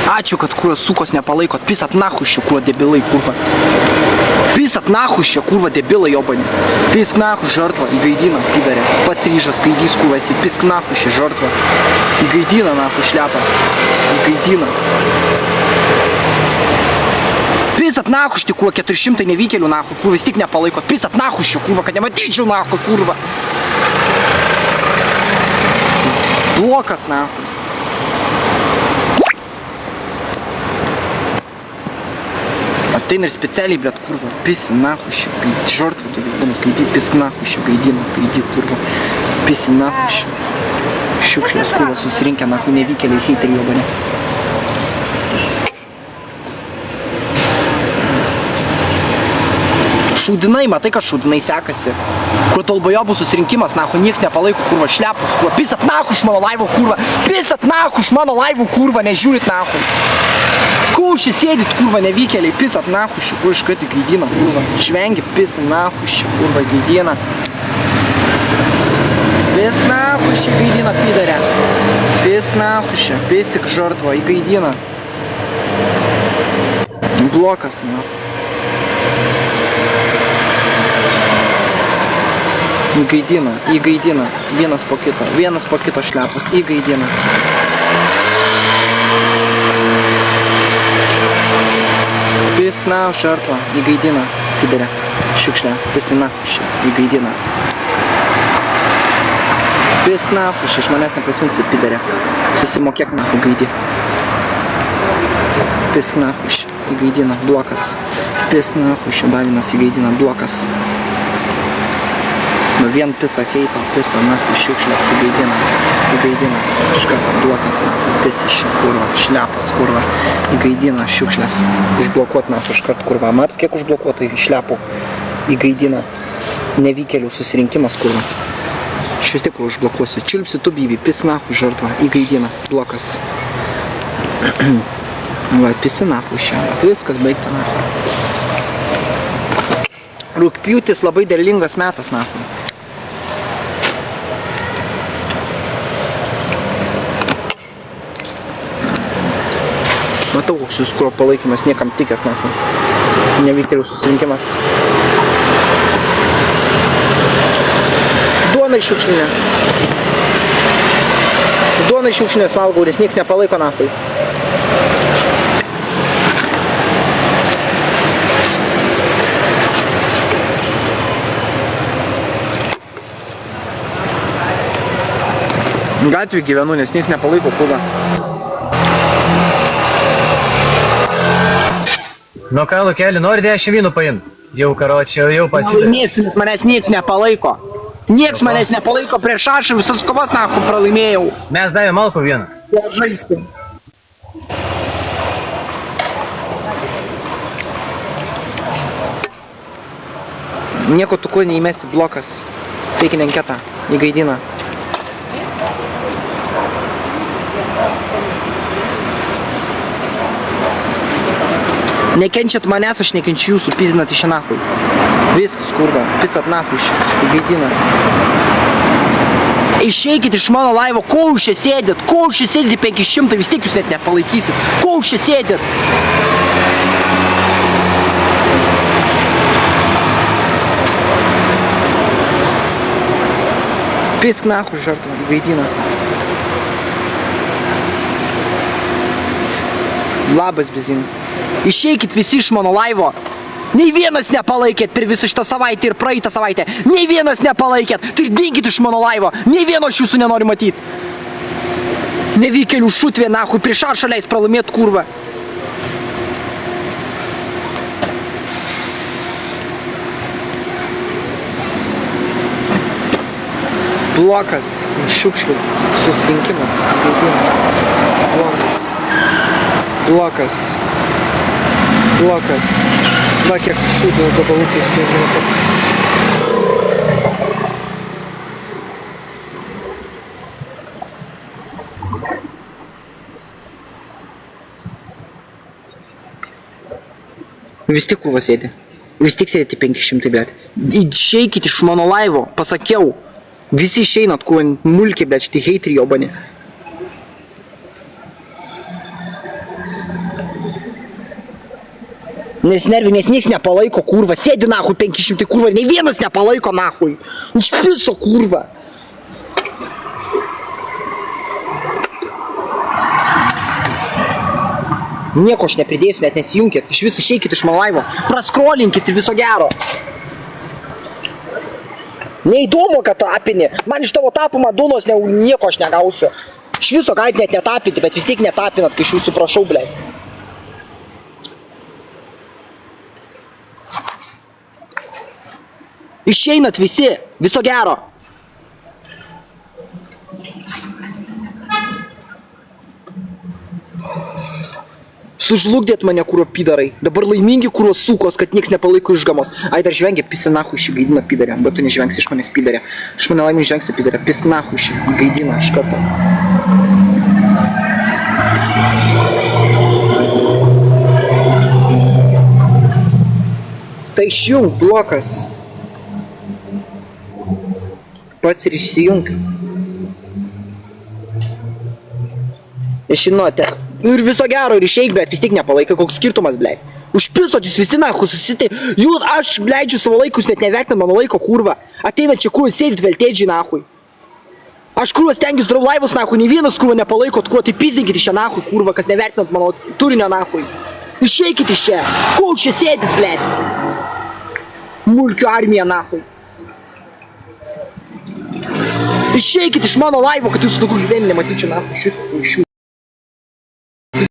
Ačiū, kad kurva sukos nepalaikot. Pisat nahušio, kurva debilai, kurva. Pisat nahušio, kurva debilai, jobani. Pisk nahu, žartva, įgaidina, pidarė. Pats ryžas, kaidys, kurva esi. Pisk nahušio, žartva. Įgaidina, nahu, šlepą. Įgaidina. Pisat nahušti, kurva, 400 nevykėlių, nahu, kurva vis tik nepalaikot. Pisat nahušio, kurva, kad nematyčiau, nahu, kurva. Blokas, nahu. Ateina ir specialiai, blėt, kurva, pisi nahušio, žartva, tu gyvūnas, gaidy, pisk nahušio, gaidina, gaidy, kurva, pisi nahušio. Šiukšlės, kurva, susirinkę, nahu, nevykėliai, heiteriai, jobane. Šūdinai, matai, kad šūdinai sekasi. Kur tolbojobų susirinkimas, nahu, nieks nepalaiko, kurva, šlepus, kurva, pisat nahu iš mano laivo, kurva, pisat nahu iš mano laivo, kurva, nežiūrit nahu. Kūšį sėdit, kurva, nevykėliai, pisat nahu šį, kur iškart gaidina, kurva, švengi, pisi nahu šį, kurva, gaidina. Pisk nahu šį, gaidina, pidarė. Pisk nahu šį, pisik žartva, įgaidina. Blokas, nahu. Įgaidina, įgaidina, vienas po kito šlepus, įgaidina. Pisk nahu žartva, įgaidina, pidarė, šiukšlė, pisi nahu, įgaidina. Pisk nahu, iš manęs neprisungsi, pidarė, susimokėk nahu, gaidį. Pisk nahu, įgaidina, blokas. Pisk nahu, Dalinas įgaidina, blokas. Nu vien pisa heito, pisa nahu, šiukšlės, įgaidina, iš karto blokas, nahu, pisi šį, kurva, šlepas, kurva, įgaidina, šiukšlės, užblokuot nahu, iš karto, kurva, matas, kiek užblokuotai šlepų, įgaidina, nevykėlių susirinkimas, kurva, iš vis tik užblokuosiu, čiulpsi tu bibi, pis nahu, žartva, įgaidina, blokas, va, pisi nahu šiandien, viskas baigta, nahu. Rugpjūtis labai derlingas metas, nahu. Matau, koks jūs kuro palaikymas, niekam tikęs, nahu. Nevykėlių susirinkimas. Duona šiukšlinė. Duona šiukšlinės valgau, nes nieks nepalaiko, nahu. Gatvį gyvenu, nes nieks nepalaiko, kurva. Nu ką, Lukeli, nori 10 vynų paimt? Jau, karočią, jau pasidė. Laimėsiu, nes manęs nieks nepalaiko. Nieks manęs nepalaiko prieš aš ir visas kovas, nahu, pralaimėjau. Mes davėm malkų vieną. Ja, žaisti. Nieko tu ko neįmesi, blokas. Feikinė anketą, įgaidina. Nekenčiat manęs, aš nekenčiu jūsų, pizinat iš nahui. Viskas, kurva, pisat nahui, įgaidina. Išeikit iš mano laivo, ko jūs čia sėdėt, 500, vis tiek jūs net nepalaikysit. Ko jūs čia sėdėt? Pisk nahui, žartva, įgaidina. Labas, bizin. Išeikit visi iš mano laivo. Nei vienas nepalaikėt per visą šitą savaitę ir praeitą savaitę. Nei vienas nepalaikėt. Tai ir dinkit iš mano laivo. Nei vieno aš jūsų nenoriu matyti. Nevykėlių šutvė, nahui, prieš aršą leis pralaimėt, kurva. Blokas, šiukšlių, susirinkimas, gaidina. Blokas. Blokas. Blokas. Va, kiek šūdų gabalų prisijungė. Vis tik kuva sėdi. Vis tik sėdėti 500, bet. Išeikit iš mano laivo, pasakiau. Visi išeinat, kuva mulkiai, bet šitai heitri jobani. Nesinervi, nes nieks nepalaiko, kurva. Sėdi nahui 500, kurva, nei vienas nepalaiko nahui. Išpiso, kurva. Nieko aš nepridėsiu, net nesijunkit. Iš vis išeikit iš mano laivo. Praskrolinkit ir viso gero. Neįdomu, kad tapini. Man iš tavo tapimo dunos nieko aš negausiu. Iš viso galit net netapinti, bet vis tiek netapinat, kai iš jūsų prašau, blėt. Išeinat visi, viso gero. Sužlugdėt mane, kuro pidarai. Dabar laimingi, kuro sukos, kad nieks nepalaiko išgamos. Ai, dar žvengia, pisi nahu šį gaidiną pidarę. Bet tu nežvengsi iš manęs pidarę. Iš mane laimį žvengsi pidarę. Pisk nahu šį gaidiną iš karto. Tai išjung blokas. Pats ir išsijung. Žinote. Nu ir viso gero ir išeik, bet vis tiek nepalaikai, koks skirtumas, blei. Užpisot jūs visi nahu susitė. Jūs, aš leidžiu savo laikus, net nevertinam mano laiko, kurva. Ateinat čia kurva, sėdit veltėdžiai nahui. Aš kurva stengiuosi darau laivus nahui, nei vienas kurva nepalaikot, kurva, tai pizdinkit iš čia nahui, kurva, kas nevertinat mano turinio nahui. Išeikit iš čia. Ko čia sėdit, blei? Mulkių armija nahui. Išeikit iš mano laivo, kad jūsų daugiau gyvenime nematyčiau nahui. Iš jūsų.